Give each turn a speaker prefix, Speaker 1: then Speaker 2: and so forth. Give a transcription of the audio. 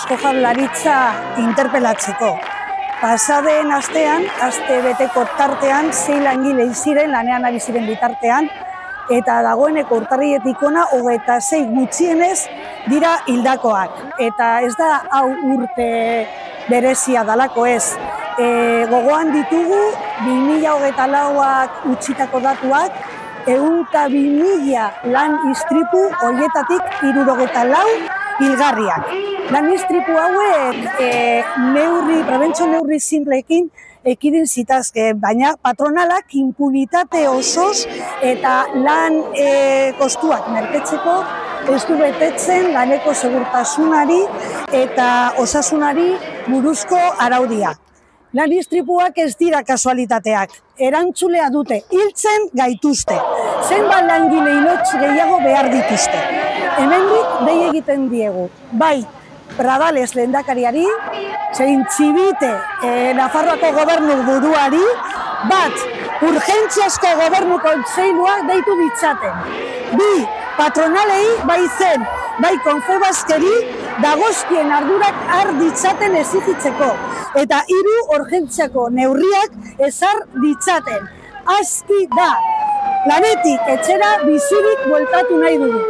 Speaker 1: Eusko Jaurlaritza interpelatzeko. Pasaden astean, aste beteko tartean, 6 langile ziren, lanean ari ziren bitartean, eta dagoeneko urtarriletik hona 26 gutxienez dira hildakoak. Eta ez da hau urte berezia dalako ez. Gogoan ditugu 2024ak utzitako datuak, 102.000 lan istripu horietatik 64 hilgarriak. Lan istripu hauek prebentzio neurri sinpleekin ekidin zitazke, baina patronalak impunitate osoz eta lan kostuak merketzeko ez du betetzen laneko segurtasunari eta osasunari buruzko araudia. Lan istripuak ez dira kasualitateak, erantzulea dute, hiltzen gaituzte, zenbat langile hilotz gehiago behar dituzte. Hemendik dei egiten diegu, bai Pradales lehendakariari, zein Txibite Nafarroako gobernu buruari, bat urgentziazko gobernu kontseilua deitu ditzaten. Bi patronalei bai zen, bai Confebaskeri dagozkien ardurak har ditzaten exigitzeko. Eta 3 urgentziako neurriak ezar ditzaten. Aski da, lanetik etxera bizirik bueltatu nahi dugu.